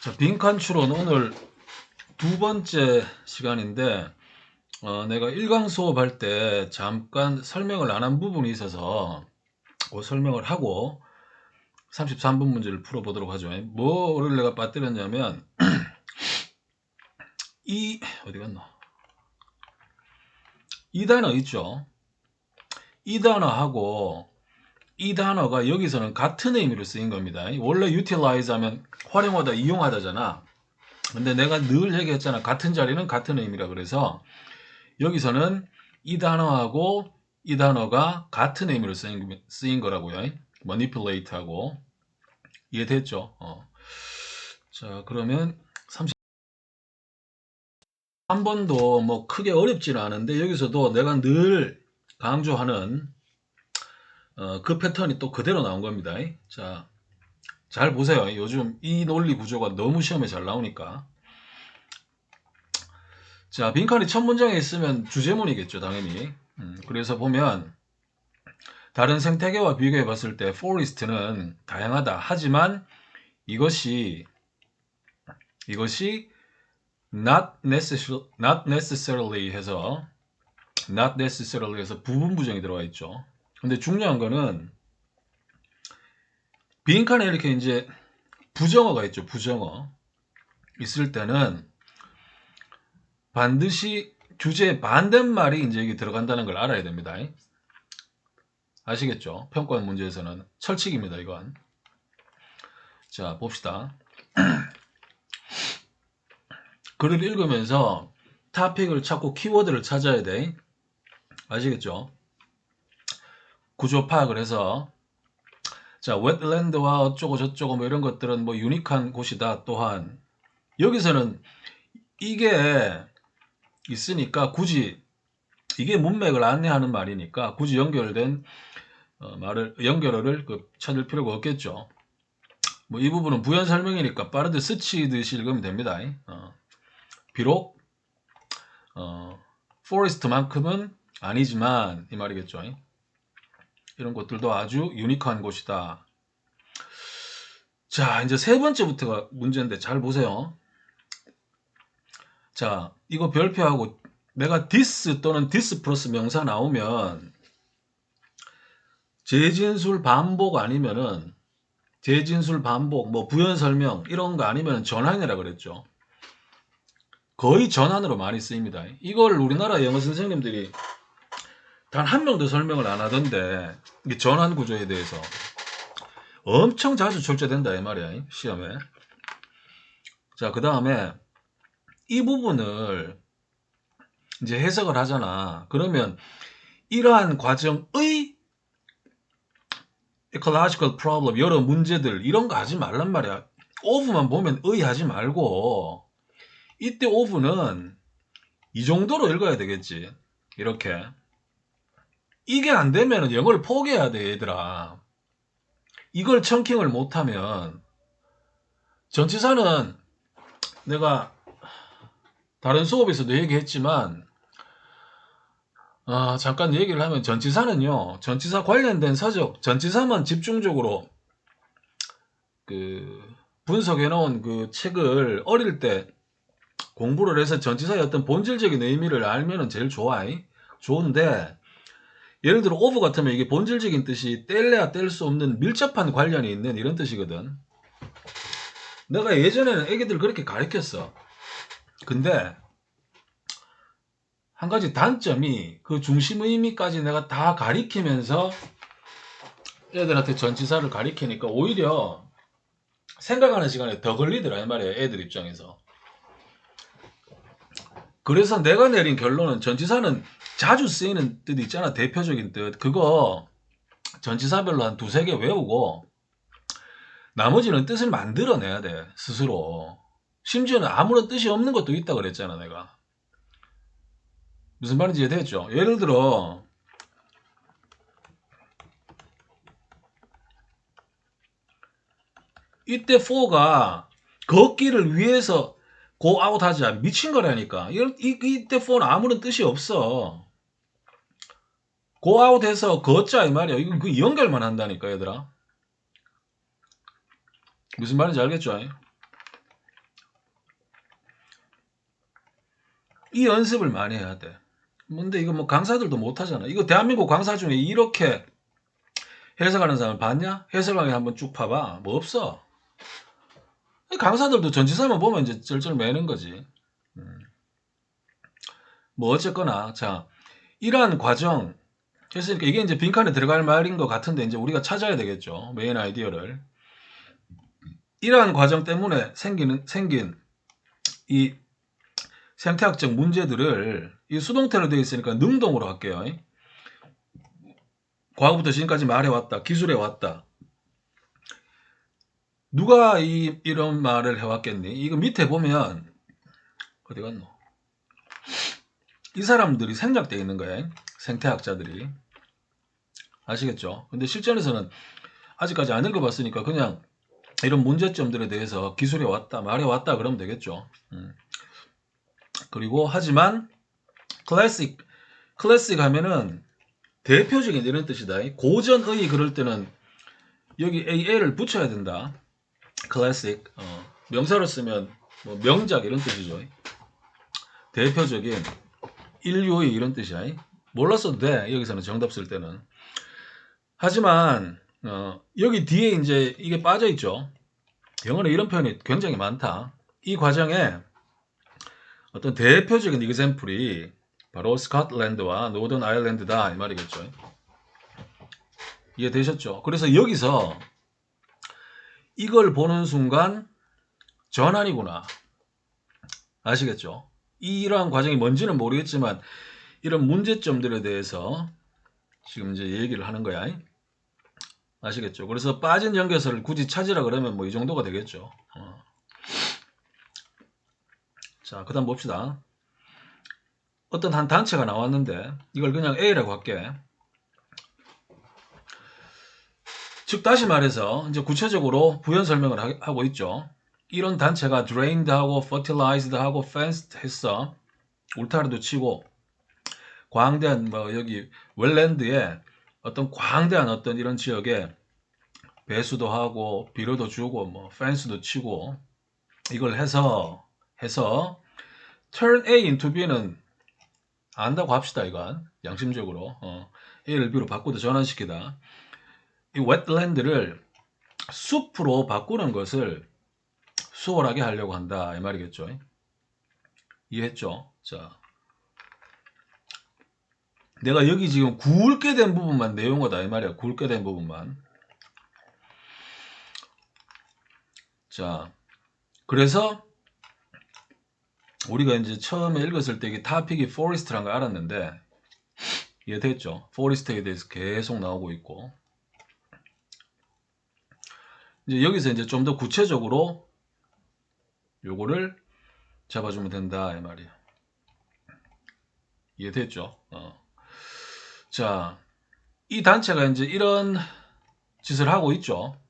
자, 빈칸 추론 오늘 두 번째 시간인데 내가 1강 수업할 때 잠깐 설명을 안 한 부분이 있어서 그 설명을 하고 33번 문제를 풀어보도록 하죠. 뭐를 내가 빠뜨렸냐면 어디 갔나? 이 단어 있죠. 이 단어하고 이 단어가 여기서는 같은 의미로 쓰인 겁니다. 원래 utilize 하면 활용하다, 이용하다잖아. 근데 내가 늘 얘기했잖아. 같은 자리는 같은 의미라 그래서 여기서는 이 단어하고 이 단어가 같은 의미로 쓰인 거라고요. manipulate하고. 이해됐죠? 자, 그러면 33번도 뭐 크게 어렵지는 않은데 여기서도 내가 늘 강조하는 그 패턴이 또 그대로 나온 겁니다. 자, 잘 보세요. 요즘 이 논리 구조가 너무 시험에 잘 나오니까. 자, 빈칸이 첫 문장에 있으면 주제문이겠죠, 당연히. 그래서 보면 다른 생태계와 비교해 봤을 때 forest는 다양하다. 하지만 이것이 not necessarily 해서 부분 부정이 들어가 있죠. 근데 중요한 거는 빈칸에 이렇게 이제 부정어가 있죠. 부정어 있을 때는 반드시 주제의 반대말이 이제 여기 들어간다는 걸 알아야 됩니다. 아시겠죠? 평가원 문제에서는 철칙입니다, 이건. 자, 봅시다. 글을 읽으면서 토픽을 찾고 키워드를 찾아야 돼. 아시겠죠? 구조 파악을 해서 자, 웨틀랜드와 어쩌고 저쩌고 뭐 이런 것들은 뭐 유니크한 곳이다. 또한 여기서는 이게 있으니까 굳이 이게 문맥을 안내하는 말이니까 굳이 연결된 연결어를 찾을 필요가 없겠죠. 뭐 이 부분은 부연 설명이니까 빠르게 스치듯이 읽으면 됩니다. 비록 포레스트만큼은 아니지만 이 말이겠죠. 이런 것들도 아주 유니크한 곳이다. 자, 이제 세 번째부터가 문제인데 잘 보세요. 자, 이거 별표하고 내가 this 또는 this 플러스 명사 나오면 재진술 반복 아니면은 재진술 반복, 뭐 부연 설명 이런 거 아니면 전환이라 그랬죠. 거의 전환으로 많이 쓰입니다. 이걸 우리나라 영어 선생님들이 단 한 명도 설명을 안 하던데 이게 전환 구조에 대해서 엄청 자주 출제된다 이 말이야, 시험에. 자, 그 다음에 이 부분을 이제 해석을 하잖아. 그러면 이러한 과정의 ecological problem, 여러 문제들 이런 거 하지 말란 말이야. of만 보면 의 하지 말고 이때 of는 이 정도로 읽어야 되겠지. 이렇게. 이게 안 되면 영어를 포기해야 돼, 얘들아. 이걸 청킹을 못하면 전치사는 내가 다른 수업에서도 얘기했지만 잠깐 얘기를 하면 전치사는요. 전치사 관련된 서적, 전치사만 집중적으로 분석해 놓은 그 책을 어릴 때 공부를 해서 전치사의 어떤 본질적인 의미를 알면은 제일 좋은데 예를 들어 오브 같으면 이게 본질적인 뜻이 뗄래야 뗄 수 없는 밀접한 관련이 있는 이런 뜻이거든. 내가 예전에는 애기들 그렇게 가르쳤어. 근데 한 가지 단점이 그 중심 의미까지 내가 다 가리키면서 애들한테 전치사를 가리키니까 오히려 생각하는 시간에 더 걸리더라 이 말이에요. 애들 입장에서. 그래서 내가 내린 결론은 전치사는 자주 쓰이는 뜻 있잖아. 대표적인 뜻. 그거 전치사별로 한 두세 개 외우고 나머지는 뜻을 만들어내야 돼. 스스로. 심지어는 아무런 뜻이 없는 것도 있다 그랬잖아 내가. 무슨 말인지 이해됐죠? 예를 들어 이때 for가 걷기를 위해서 go out 하자. 미친 거라니까. 이때 for는 아무런 뜻이 없어. go out 해서 걷자 이 말이야. 이거 그 연결만 한다니까 얘들아. 무슨 말인지 알겠죠? 이 연습을 많이 해야 돼. 근데 이거 뭐 강사들도 못 하잖아. 이거 대한민국 강사 중에 이렇게 해석하는 사람을 봤냐? 해석하게 한번 쭉 파봐. 뭐 없어. 강사들도 전치사만 보면 이제 쩔쩔 매는 거지. 뭐 어쨌거나 자 이러한 과정 했으니까 이게 이제 빈칸에 들어갈 말인 것 같은데 이제 우리가 찾아야 되겠죠. 메인 아이디어를. 이러한 과정 때문에 생긴 이 생태학적 문제들을 이 수동태로 되어 있으니까 능동으로 할게요. 과거부터 지금까지 말해왔다. 기술해왔다. 누가 이런 말을 해왔겠니? 이거 밑에 보면 어디 갔노? 이 사람들이 생략되어 있는 거야. 생태학자들이. 아시겠죠? 근데 실전에서는 아직까지 안 읽어봤으니까 그냥 이런 문제점들에 대해서 기술해왔다, 말해왔다 그러면 되겠죠. 그리고 하지만 클래식 하면은 대표적인 이런 뜻이다. 고전의 그럴 때는 여기 AA를 붙여야 된다. 클래식 명사로 쓰면 뭐 명작 이런 뜻이죠. 대표적인 인류의 이런 뜻이야. 몰랐어도 돼. 여기서는 정답 쓸 때는. 하지만 여기 뒤에 이제 이게 빠져 있죠. 영어는 이런 표현이 굉장히 많다. 이 과정에 어떤 대표적인 example이 바로 스코틀랜드와 노던 아일랜드다 이 말이겠죠. 이해되셨죠? 그래서 여기서 이걸 보는 순간 전환이구나. 아시겠죠? 이러한 과정이 뭔지는 모르겠지만 이런 문제점들에 대해서 지금 이제 얘기를 하는 거야. 아시겠죠? 그래서 빠진 연결선을 굳이 찾으라 그러면 뭐 이 정도가 되겠죠. 자, 그 다음 봅시다. 어떤 한 단체가 나왔는데 이걸 그냥 A라고 할게. 즉 다시 말해서 이제 구체적으로 부연 설명을 하고 있죠. 이런 단체가 drained하고 fertilized하고 fenced 했어. 울타리도 치고 광대한 뭐 여기 웰랜드에 어떤 광대한 어떤 이런 지역에 배수도 하고 비료도 주고 뭐 펜스도 치고 이걸 해서 turn A into B는 안다고 합시다. 이건 양심적으로 A를 B로 바꾸다 전환시키다. 이 웨트랜드를 숲으로 바꾸는 것을 수월하게 하려고 한다 이 말이겠죠. 이해했죠? 자, 내가 여기 지금 굵게 된 부분만 내용하다 이 말이야. 굵게 된 부분만. 자, 그래서 우리가 이제 처음에 읽었을 때 이게 타픽이 포레스트란 걸 알았는데 이해됐죠? 포레스트에 대해서 계속 나오고 있고 이제 여기서 이제 좀 더 구체적으로 요거를 잡아주면 된다 이 말이에요. 이해됐죠? 자, 이 단체가 이제 이런 짓을 하고 있죠.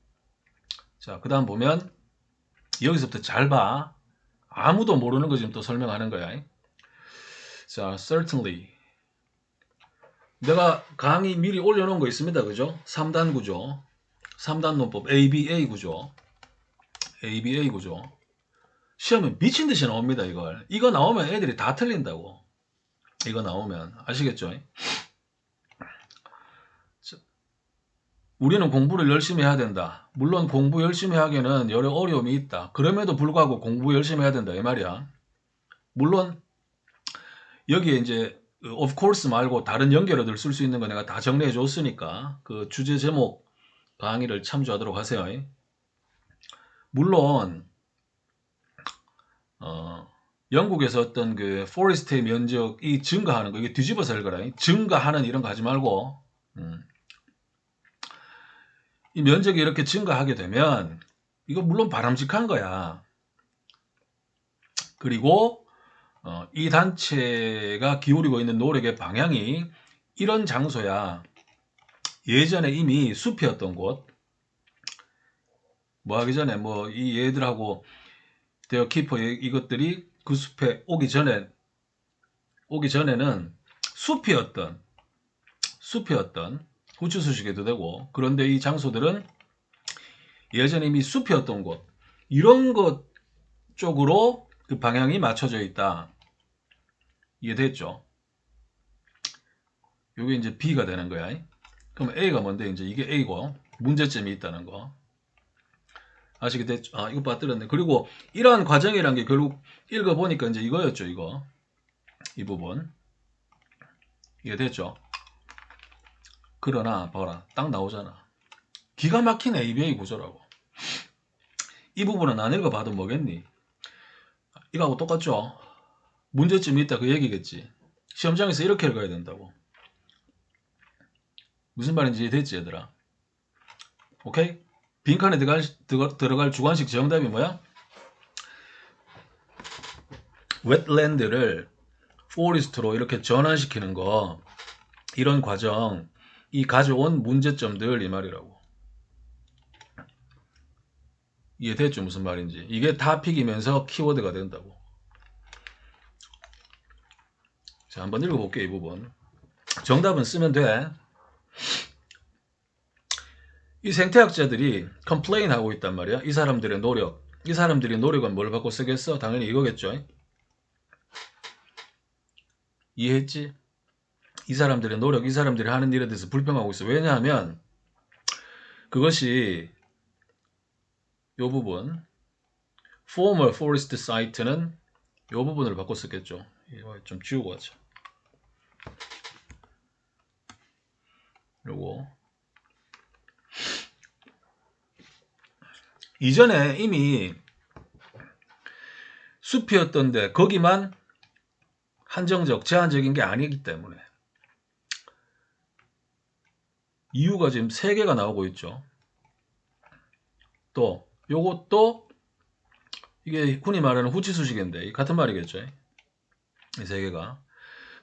자, 그 다음 보면 여기서부터 잘 봐. 아무도 모르는 거 지금 또 설명하는 거야. 자, certainly. 내가 강의 미리 올려놓은 거 있습니다. 그죠? 3단 구조, 3단 논법, ABA 구조, ABA 구조. 시험에 미친 듯이 나옵니다. 이거 나오면 애들이 다 틀린다고. 이거 나오면 아시겠죠? 우리는 공부를 열심히 해야 된다. 물론 공부 열심히 하기에는 여러 어려움이 있다. 그럼에도 불구하고 공부 열심히 해야 된다. 이 말이야. 물론 여기에 이제 of course 말고 다른 연결어들 쓸 수 있는 거 내가 다 정리해 줬으니까 그 주제 제목 강의를 참조하도록 하세요. 물론 영국에서 어떤 그 포레스트의 면적이 증가하는 거 이게 뒤집어서 읽어라. 증가하는 이런 거 하지 말고 이 면적이 이렇게 증가하게 되면 이거 물론 바람직한 거야. 그리고 이 단체가 기울이고 있는 노력의 방향이 이런 장소야. 예전에 이미 숲이었던 곳. 뭐 하기 전에 뭐 이 얘들하고 데어 키퍼 이것들이 그 숲에 오기 전에는 숲이었던 후추수식해도 되고 그런데 이 장소들은 예전에 이미 숲이었던 곳 이런 것 쪽으로 그 방향이 맞춰져 있다. 이해됐죠? 요게 이제 B가 되는 거야. 그럼 A가 뭔데? 이제 이게 A고 문제점이 있다는 거. 아시겠죠? 아, 이거 빠뜨렸네. 그리고 이러한 과정이란 게 결국 읽어보니까 이제 이거였죠, 이거. 이 부분. 이해됐죠? 그러나, 봐라. 딱 나오잖아. 기가 막힌 ABA 구조라고. 이 부분은 안 읽어봐도 뭐겠니? 이거하고 똑같죠? 문제점이 있다 그 얘기겠지. 시험장에서 이렇게 읽어야 된다고. 무슨 말인지 이해됐지, 얘들아? 오케이? 빈칸에 들어갈 주관식 정답이 뭐야? wetland를 forest로 이렇게 전환시키는 거, 이런 과정, 이 가져온 문제점들 이 말이라고. 이해됐죠? 무슨 말인지. 이게 타픽이면서 키워드가 된다고. 자, 한번 읽어볼게요, 이 부분. 정답은 쓰면 돼. 이 생태학자들이 complain 하고 있단 말이야. 이 사람들의 노력. 이 사람들이 노력은 뭘 받고 쓰겠어? 당연히 이거겠죠. 이해했지? 이 사람들의 노력, 이 사람들이 하는 일에 대해서 불평하고 있어. 왜냐하면 그것이 요 부분 former forest site는 요 부분을 바꿔 쓰겠죠. 이거 좀 지우고 하자. 요거 이전에 이미 숲이었던데 거기만 한정적, 제한적인 게 아니기 때문에 이유가 지금 3개가 나오고 있죠. 또 요것도 이게 흔히 말하는 후치수식인데 같은 말이겠죠. 이 3개가.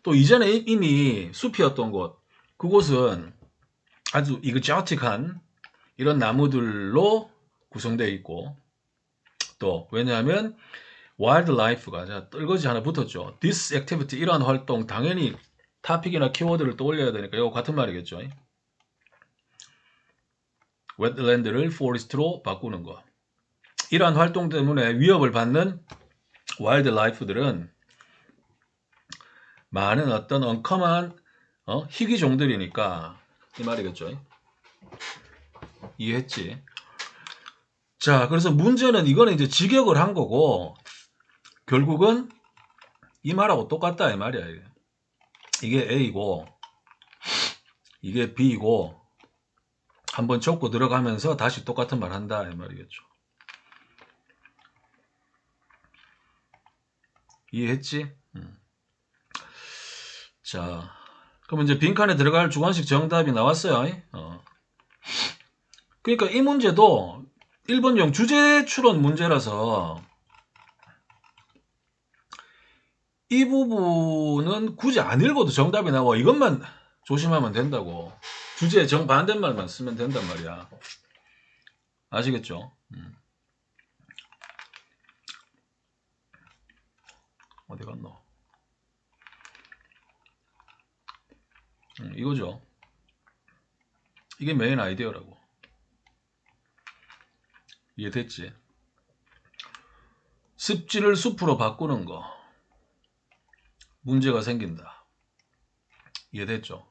또 이전에 이미 숲이었던 곳, 그곳은 아주 이그저틱한 이런 나무들로 구성되어 있고, 또 왜냐하면 와일드라이프가 자 떨거지 하나 붙었죠. This activity 이러한 활동 당연히 타픽이나 키워드를 또 올려야 되니까 이거 같은 말이겠죠. wetland를 forest로 바꾸는 거. 이러한 활동 때문에 위협을 받는 와일드라이프들은 많은 어떤 언커먼 희귀종들이니까 이 말이겠죠. 이해했지? 자, 그래서 문제는 이거는 이제 직역을 한 거고 결국은 이 말하고 똑같다 이 말이야. 이게 A고 이게 B고 한번 적고 들어가면서 다시 똑같은 말 한다 이 말이겠죠. 이해했지? 자, 그럼 이제 빈칸에 들어갈 주관식 정답이 나왔어요. 그러니까 이 문제도 1번용 주제 추론 문제라서 이 부분은 굳이 안 읽어도 정답이 나와. 이것만 조심하면 된다고. 주제에 정반대말만 쓰면 된단 말이야. 아시겠죠? 어디 갔노? 이거죠. 이게 메인 아이디어라고. 이해됐지? 습지를 숲으로 바꾸는 거. 문제가 생긴다. 이해됐죠?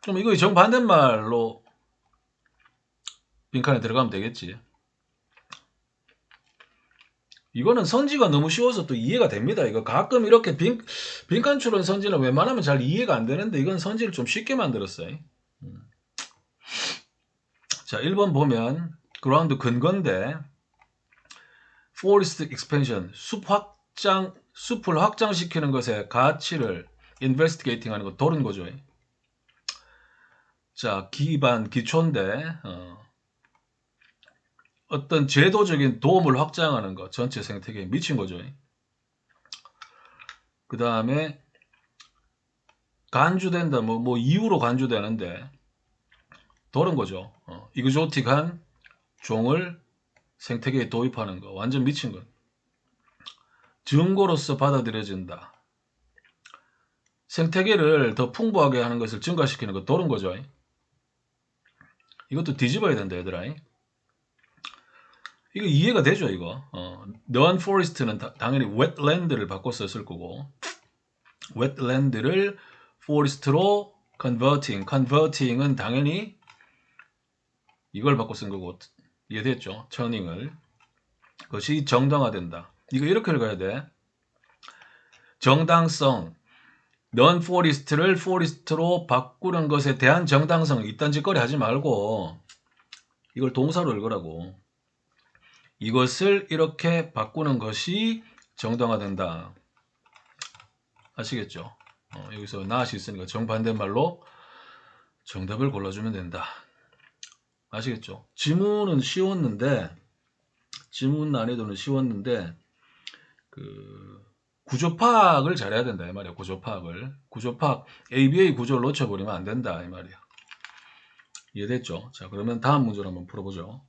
그럼 이거 정반대말로 빈칸에 들어가면 되겠지. 이거는 선지가 너무 쉬워서 또 이해가 됩니다. 이거 가끔 이렇게 빈칸 추론 선지는 웬만하면 잘 이해가 안 되는데 이건 선지를 좀 쉽게 만들었어요. 자, 1번 보면 그라운드 근거인데 forest expansion, 숲을 확장시키는 것의 가치를 investigating 하는 거 도는 거죠. 자, 기초인데 어떤 제도적인 도움을 확장하는 것, 전체 생태계에 미친 거죠. 그 다음에 간주된다, 뭐 이유로 간주되는데 도는 거죠. 이그조틱한 종을 생태계에 도입하는 거, 완전 미친 것. 증거로서 받아들여진다. 생태계를 더 풍부하게 하는 것을 증가시키는 거 도는 거죠. 이것도 뒤집어야 된다, 얘들아. 이거 이해가 되죠, 이거. non-forest는 당연히 wetland를 바꿔 썼을 거고, wetland를 forest로 converting은 당연히 이걸 바꿔 쓴 거고, 이해됐죠? turning을. 그것이 정당화된다. 이거 이렇게 읽어야 돼. 정당성. non-forest를 forest로 바꾸는 것에 대한 정당성. 이딴 짓거리 하지 말고 이걸 동사로 읽으라고. 이것을 이렇게 바꾸는 것이 정당화된다. 아시겠죠? 여기서 not이 있으니까 정반대말로 정답을 골라주면 된다. 아시겠죠? 지문 난이도는 쉬웠는데 구조 파악을 잘해야 된다 이 말이야. 구조 파악 ABA 구조를 놓쳐버리면 안 된다 이 말이야. 이해됐죠? 자, 그러면 다음 문제를 한번 풀어보죠.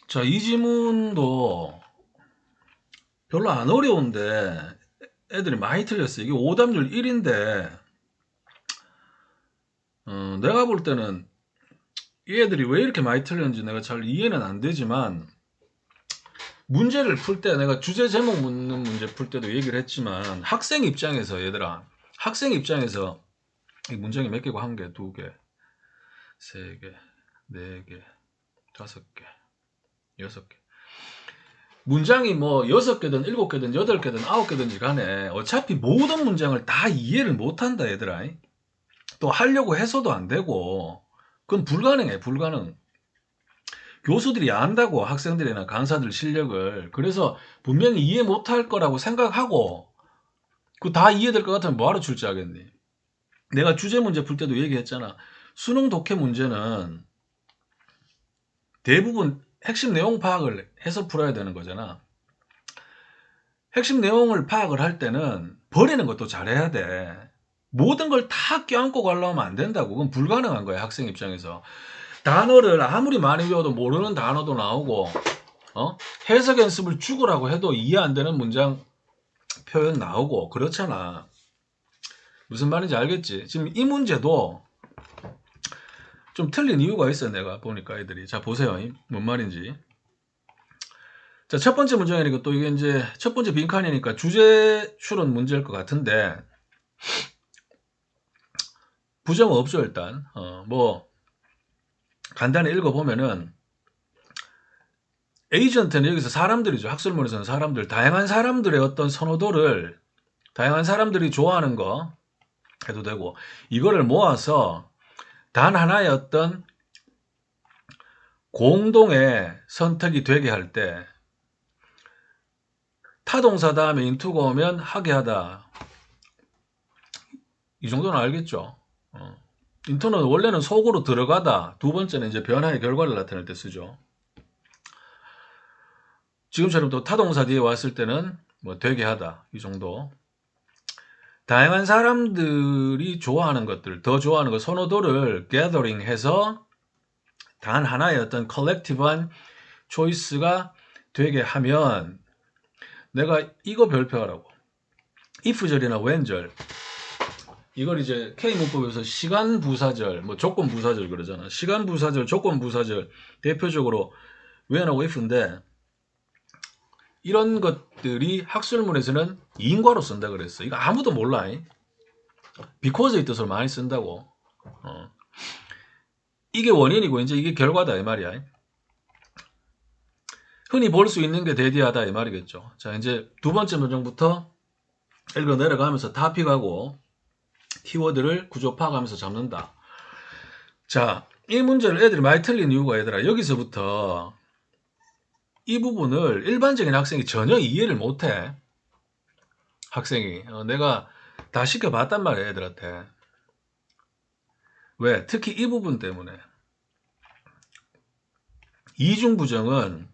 자, 이 지문도 별로 안 어려운데 애들이 많이 틀렸어요. 이게 오답률 1인데 내가 볼 때는 이 애들이 왜 이렇게 많이 틀렸는지 내가 잘 이해는 안 되지만, 문제를 풀 때 내가 주제 제목 묻는 문제 풀 때도 얘기를 했지만, 학생 입장에서 얘들아, 학생 입장에서 이 문장이 몇 개고? 1개, 2개, 3개, 4개, 5개, 6개. 문장이 뭐 6개든 7개든 8개든 9개든지 간에 어차피 모든 문장을 다 이해를 못한다 얘들아. 또 하려고 해서도 안 되고, 그건 불가능해. 불가능. 교수들이 안다고, 학생들이나 강사들 실력을. 그래서 분명히 이해 못할 거라고 생각하고 그 다 이해될 것 같으면 뭐하러 출제하겠니? 내가 주제 문제 풀 때도 얘기했잖아. 수능 독해 문제는 대부분 핵심 내용 파악을 해서 풀어야 되는 거잖아. 핵심 내용을 파악을 할 때는 버리는 것도 잘해야 돼. 모든 걸 다 껴안고 가려면 안 된다고. 그건 불가능한 거야, 학생 입장에서. 단어를 아무리 많이 배워도 모르는 단어도 나오고, 해석 연습을 죽으라고 해도 이해 안 되는 문장 표현 나오고 그렇잖아. 무슨 말인지 알겠지? 지금 이 문제도 좀 틀린 이유가 있어요. 내가 보니까 애들이. 자, 보세요. 뭔 말인지. 자, 첫 번째 문장이니까 또 이게 이제 첫 번째 빈칸이니까 주제 추론 문제일 것 같은데, 부정은 없죠, 일단. 뭐 간단히 읽어보면은, 에이전트는 여기서 사람들이죠. 학술문에서는 사람들, 다양한 사람들의 어떤 선호도를, 다양한 사람들이 좋아하는 거 해도 되고, 이거를 모아서 단 하나의 어떤 공동의 선택이 되게 할 때, 타동사 다음에 into가 오면 하게 하다. 이 정도는 알겠죠? into는 원래는 속으로 들어가다, 두 번째는 이제 변화의 결과를 나타낼 때 쓰죠. 지금처럼 또 타동사 뒤에 왔을 때는 뭐 되게 하다, 이 정도. 다양한 사람들이 좋아하는 것들, 더 좋아하는 것, 선호도를 gathering 해서 단 하나의 어떤 컬렉티브한 초이스가 되게 하면, 내가 이거 별표하라고. if절이나 when절, 이걸 이제 K문법에서 시간 부사절, 뭐 조건 부사절 그러잖아. 시간 부사절, 조건 부사절, 대표적으로 when하고 if인데, 이런 것들이 학술문에서는 인과로 쓴다 그랬어. 이거 아무도 몰라. because의 뜻을 많이 쓴다고. 이게 원인이고 이제 이게 결과다 이 말이야. 흔히 볼 수 있는 게 대디하다 이 말이겠죠. 자, 이제 두 번째 문장부터 읽어 내려가면서 타픽하고 키워드를 구조 파악하면서 잡는다. 자, 이 문제를 애들이 많이 틀린 이유가, 얘들아, 여기서부터 이 부분을 일반적인 학생이 전혀 이해를 못해. 학생이. 내가 다 시켜봤단 말이야, 애들한테. 왜? 특히 이 부분 때문에. 이중부정은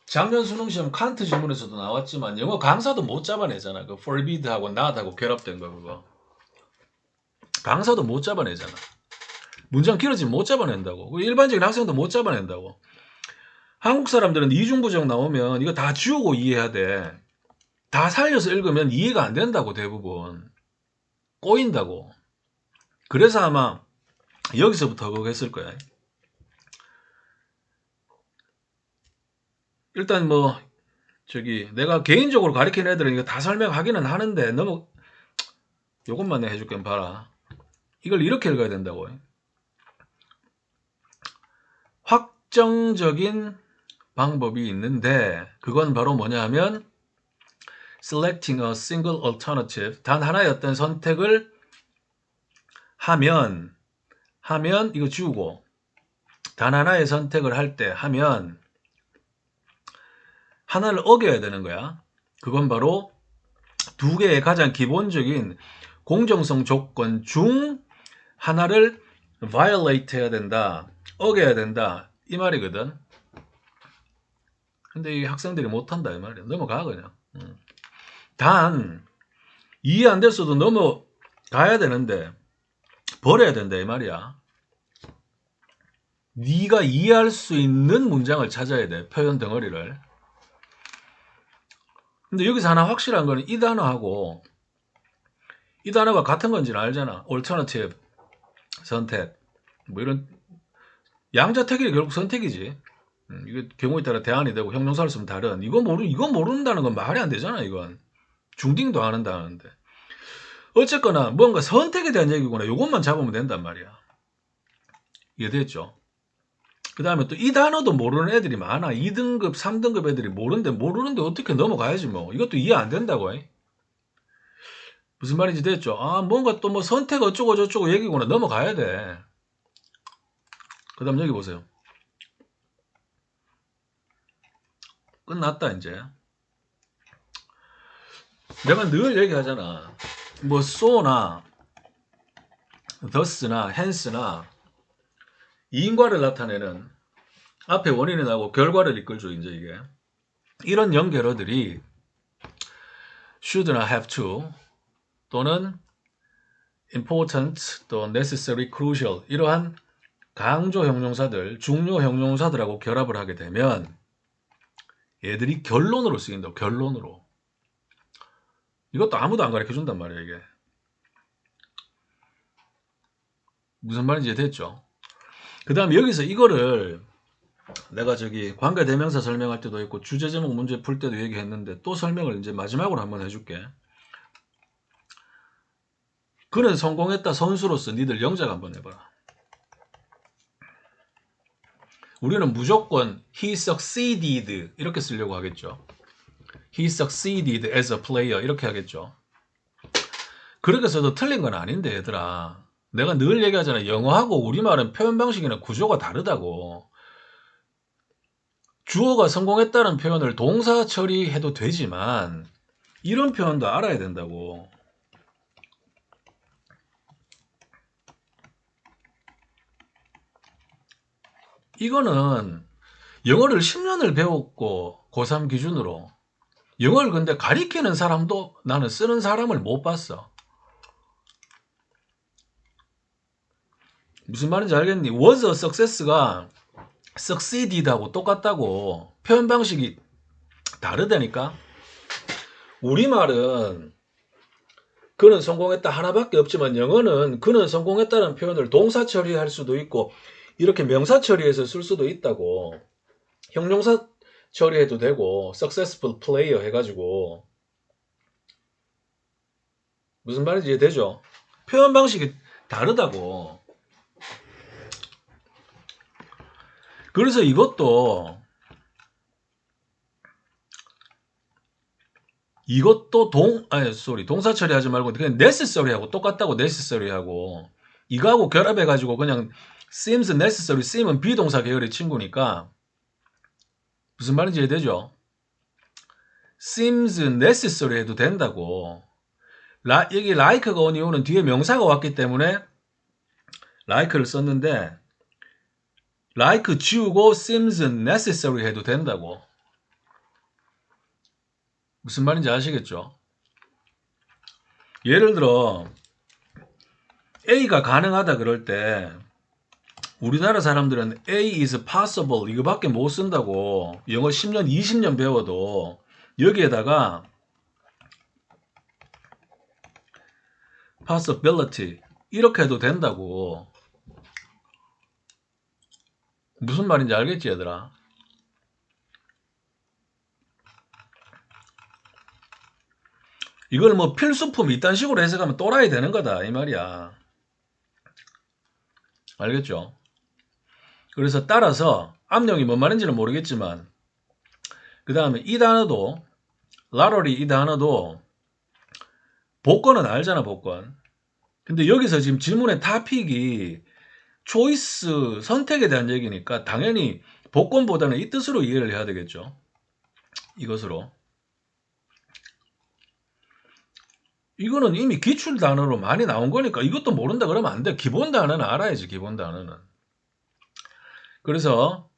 작년 수능시험 칸트 지문에서도 나왔지만 영어 강사도 못 잡아내잖아. 그 forbid하고 not하고 결합된 거 그거. 강사도 못 잡아내잖아. 문장 길어지면 못 잡아낸다고. 일반적인 학생도 못 잡아낸다고. 한국 사람들은 이중부정 나오면 이거 다 지우고 이해해야 돼. 다 살려서 읽으면 이해가 안 된다고, 대부분. 꼬인다고. 그래서 아마 여기서부터 그거 했을 거야. 일단 뭐 내가 개인적으로 가르치는 애들은 이거 다 설명하기는 하는데 너무 요것만 내가 해줄게. 봐라. 이걸 이렇게 읽어야 된다고. 확정적인 방법이 있는데 그건 바로 뭐냐 하면 selecting a single alternative, 단 하나의 어떤 선택을 하면 이거 지우고 단 하나의 선택을 할 때 하면 하나를 어겨야 되는 거야. 그건 바로 두 개의 가장 기본적인 공정성 조건 중 하나를 violate 해야 된다, 어겨야 된다, 이 말이거든. 근데 이 학생들이 못한다 이 말이야. 넘어가 그냥. 단 이해 안 됐어도 넘어가야 되는데 버려야 된다 이 말이야. 네가 이해할 수 있는 문장을 찾아야 돼, 표현 덩어리를. 근데 여기서 하나 확실한 거는 이 단어하고 이 단어가 같은 건지는 알잖아. alternative, 선택, 뭐 이런 양자택일이 결국 선택이지. 이거 경우에 따라 대안이 되고 형용사를 쓰면 다른. 이거 모른다는 건 말이 안 되잖아. 이건 중딩도 안 한다는데. 어쨌거나 뭔가 선택에 대한 얘기구나. 이것만 잡으면 된단 말이야. 이해됐죠? 그 다음에 또 이 단어도 모르는 애들이 많아. 2등급, 3등급 애들이 모르는데 어떻게 넘어가야지 뭐. 이것도 이해 안 된다고 해. 무슨 말인지 됐죠? 아, 뭔가 또 뭐 선택 어쩌고 저쩌고 얘기구나. 넘어가야 돼. 그 다음 여기 보세요. 끝났다 이제. 내가 늘 얘기하잖아. 뭐 so나 thus나 hence나 인과를 나타내는 앞에 원인이 나오고 결과를 이끌죠. 이제 이게 이런 연결어들이 should나 have to 또는 important 또 necessary, crucial 이러한 강조 형용사들, 중요 형용사들하고 결합을 하게 되면 얘들이 결론으로 쓰인다. 결론으로. 이것도 아무도 안 가르쳐 준단 말이야 이게. 무슨 말인지 됐죠? 그 다음에 여기서 이거를 내가 관계대명사 설명할 때도 있고 주제제목 문제 풀 때도 얘기했는데 또 설명을 이제 마지막으로 한번 해줄게. 그는 성공했다 선수로서 니들 영작 한번 해봐라. 우리는 무조건 he succeeded 이렇게 쓰려고 하겠죠. he succeeded as a player 이렇게 하겠죠. 그렇게 써도 틀린 건 아닌데 얘들아. 내가 늘 얘기하잖아. 영어하고 우리말은 표현 방식이나 구조가 다르다고. 주어가 성공했다는 표현을 동사 처리해도 되지만 이런 표현도 알아야 된다고. 이거는 영어를 10년을 배웠고 고3 기준으로 영어를 근데 가리키는 사람도 나는 쓰는 사람을 못 봤어. 무슨 말인지 알겠니? was a success가 succeeded하고 똑같다고. 표현 방식이 다르다니까. 우리말은 그는 성공했다 하나밖에 없지만 영어는 그는 성공했다는 표현을 동사 처리할 수도 있고 이렇게 명사 처리해서 쓸 수도 있다고. 형용사 처리해도 되고 successful player 해가지고. 무슨 말인지 이해되죠? 표현 방식이 다르다고. 그래서 이것도 동사 처리하지 말고 그냥 necessary하고 똑같다고. necessary하고 이거하고 결합해가지고 그냥 seems necessary, seem은 비동사 계열의 친구니까 무슨 말인지 이해되죠? seems necessary 해도 된다고. 여기 like가 온 이유는 뒤에 명사가 왔기 때문에 like를 썼는데 like 지우고 seems necessary 해도 된다고. 무슨 말인지 아시겠죠? 예를 들어 A가 가능하다 그럴 때 우리나라 사람들은 A is possible 이거밖에 못 쓴다고. 영어 10년 20년 배워도 여기에다가 possibility 이렇게 해도 된다고. 무슨 말인지 알겠지 얘들아? 이걸 뭐 필수품 이딴 식으로 해석하면 또라이 되는 거다 이 말이야. 알겠죠? 그래서 따라서 압력이 뭔 말인지는 모르겠지만 그 다음에 이 단어도 lottery 이 단어도 복권은 알잖아 복권. 근데 여기서 지금 질문의 타픽이 초이스 선택에 대한 얘기니까 당연히 복권보다는 이 뜻으로 이해를 해야 되겠죠. 이것으로. 이거는 이미 기출 단어로 많이 나온 거니까 이것도 모른다 그러면 안 돼. 기본 단어는 알아야지 기본 단어는. 그래서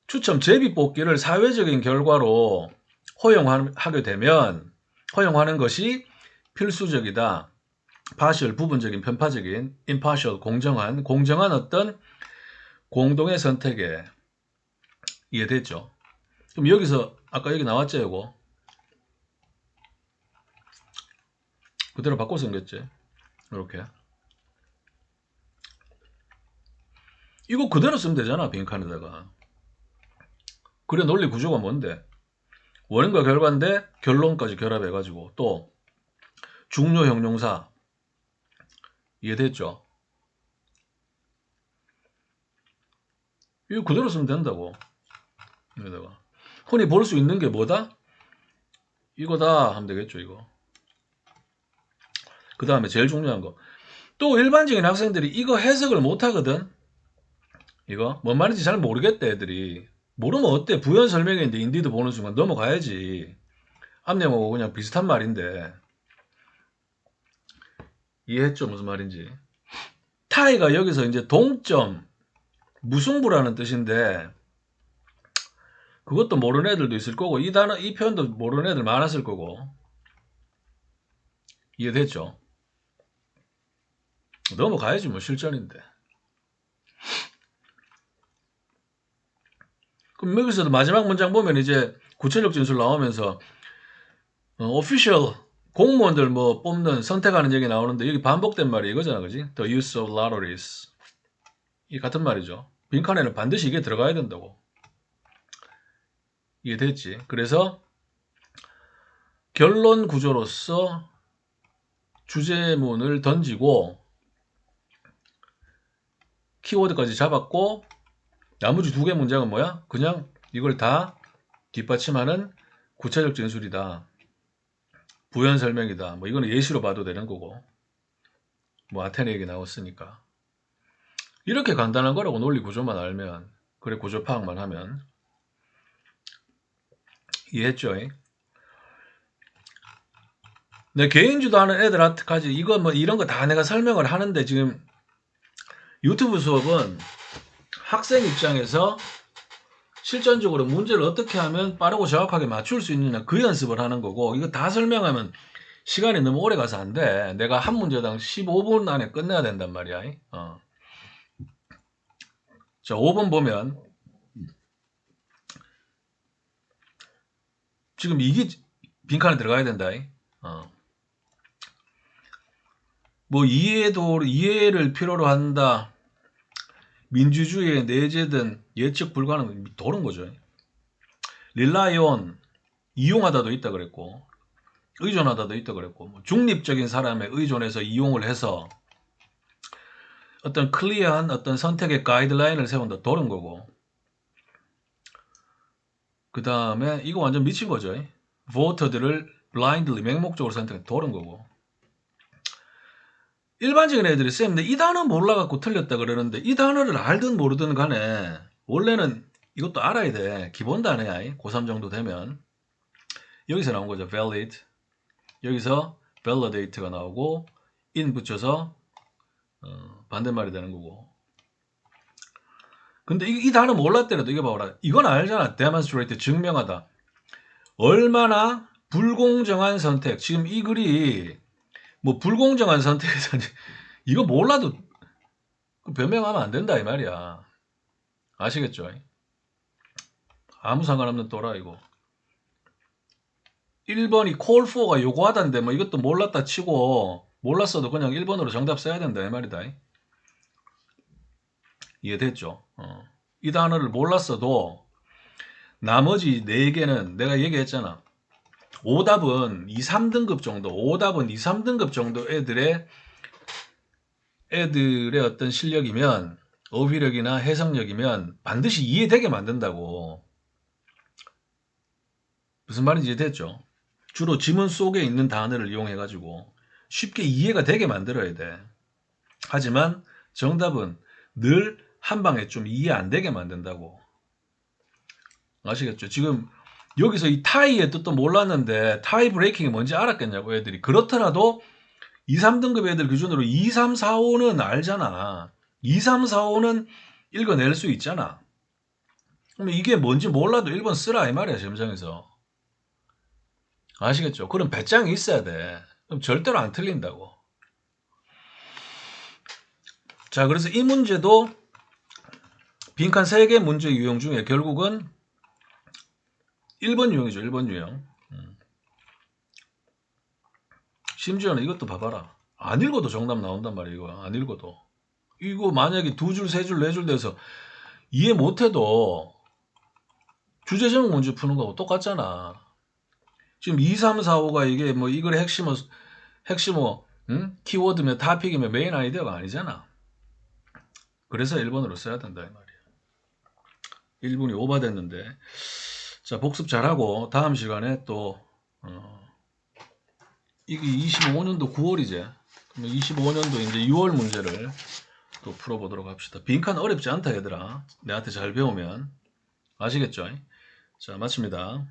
추첨 제비뽑기를 사회적인 결과로 허용하게 되면 허용하는 것이 필수적이다. partial 부분적인 편파적인 impartial 공정한 어떤 공동의 선택에 이해됐죠. 그럼 여기서 아까 여기 나왔죠 이거 그대로 바꿔 생겼지 이렇게 이거 그대로 쓰면 되잖아 빈칸에다가. 그래 논리 구조가 뭔데 원인과 결과인데 결론까지 결합해 가지고 또 중요 형용사 이해됐죠. 이거 그대로 쓰면 된다고. 여기다가 흔히 볼 수 있는 게 뭐다? 이거다 하면 되겠죠 이거. 그 다음에 제일 중요한 거. 또 일반적인 학생들이 이거 해석을 못 하거든. 이거 뭔 말인지 잘 모르겠대 애들이. 모르면 어때? 부연 설명인데 인디드 보는 순간 넘어가야지. 앞내하고 그냥 비슷한 말인데. 이해했죠 무슨 말인지. 타이가 여기서 이제 동점 무승부라는 뜻인데 그것도 모르는 애들도 있을 거고 이 단어 이 표현도 모르는 애들 많았을 거고. 이해됐죠? 넘어가야지 뭐 실전인데. 그럼 여기서도 마지막 문장 보면 이제 구체적 진술 나오면서 official 공무원들 뭐 뽑는 선택하는 얘기 나오는데 여기 반복된 말이 이거잖아 그지? The use of lotteries 이 같은 말이죠. 빈칸에는 반드시 이게 들어가야 된다고. 이해됐지? 그래서 결론 구조로서 주제문을 던지고 키워드까지 잡았고 나머지 두 개 문장은 뭐야? 그냥 이걸 다 뒷받침하는 구체적 진술이다. 부연 설명이다. 뭐 이거는 예시로 봐도 되는 거고. 뭐 아테네 얘기 나왔으니까. 이렇게 간단한 거라고 논리 구조만 알면 그래 구조 파악만 하면 이해했죠? 내 개인주도 하는 애들한테까지 이거 뭐 이런 거 다 내가 설명을 하는데 지금 유튜브 수업은 학생 입장에서 실전적으로 문제를 어떻게 하면 빠르고 정확하게 맞출 수 있느냐 그 연습을 하는 거고 이거 다 설명하면 시간이 너무 오래 가서 안 돼. 내가 한 문제당 15분 안에 끝내야 된단 말이야. 자 5번 보면 지금 이게 빈칸에 들어가야 된다. 뭐 이해를 필요로 한다. 민주주의의 내재된 예측 불가능 도는 거죠. rely on 이용하다도 있다 그랬고 의존하다도 있다 그랬고 뭐 중립적인 사람에 의존해서 이용을 해서 어떤 클리어한 어떤 선택의 가이드라인을 세운다 도는 거고 그 다음에 이거 완전 미친 거죠. voter들을 blindly 맹목적으로 선택해 도는 거고 일반적인 애들이 쌤, 근데 이 단어 몰라갖고 틀렸다 그러는데 이 단어를 알든 모르든 간에 원래는 이것도 알아야 돼. 기본 단어야. 고3 정도 되면. 여기서 나온 거죠. valid. 여기서 validate가 나오고 in 붙여서 반대말이 되는 거고. 근데 이 단어 몰랐더라도 이거 봐라. 이건 알잖아. demonstrate 증명하다. 얼마나 불공정한 선택. 지금 이 글이 뭐 불공정한 선택에서 이거 몰라도 변명하면 안 된다 이 말이야. 아시겠죠? 아무 상관없는 또라이고 1번이 call for가 요구하다인데 뭐 이것도 몰랐다 치고 몰랐어도 그냥 1번으로 정답 써야 된다 이 말이다. 이해됐죠? 이 단어를 몰랐어도 나머지 4개는 내가 얘기했잖아. 오답은 2, 3등급 정도, 오답은 2, 3등급 정도 애들의 어떤 실력이면, 어휘력이나 해석력이면 반드시 이해되게 만든다고. 무슨 말인지 이해됐죠? 주로 지문 속에 있는 단어를 이용해가지고 쉽게 이해가 되게 만들어야 돼. 하지만 정답은 늘 한 방에 좀 이해 안 되게 만든다고. 아시겠죠? 지금 여기서 이 타이의 뜻도 몰랐는데 타이 브레이킹이 뭔지 알았겠냐고 애들이. 그렇더라도 2, 3등급 애들 기준으로 2, 3, 4, 5는 알잖아. 2, 3, 4, 5는 읽어낼 수 있잖아. 그럼 이게 뭔지 몰라도 1번 쓰라 이 말이야 시험장에서. 아시겠죠? 그럼 배짱이 있어야 돼. 그럼 절대로 안 틀린다고. 자, 그래서 이 문제도 빈칸 3개 문제 유형 중에 결국은 1번 유형이죠. 1번 유형. 심지어는 이것도 봐봐라. 안 읽어도 정답 나온단 말이야. 이거 안 읽어도. 이거 만약에 2줄, 3줄, 4줄 돼서 이해 못해도 주제 제목 문제 푸는 거하고 똑같잖아. 지금 2, 3, 4, 5가 이게 뭐 이걸 핵심어, 키워드며 타픽이며 메인 아이디어가 아니잖아. 그래서 1번으로 써야 된다 이 말이야. 1분이 오버됐는데. 자, 복습 잘하고 다음 시간에 또 이게 25년도 9월이제. 25년도 이제 6월 문제를 또 풀어보도록 합시다. 빈칸 어렵지 않다 얘들아. 내한테 잘 배우면. 아시겠죠? 자, 마칩니다.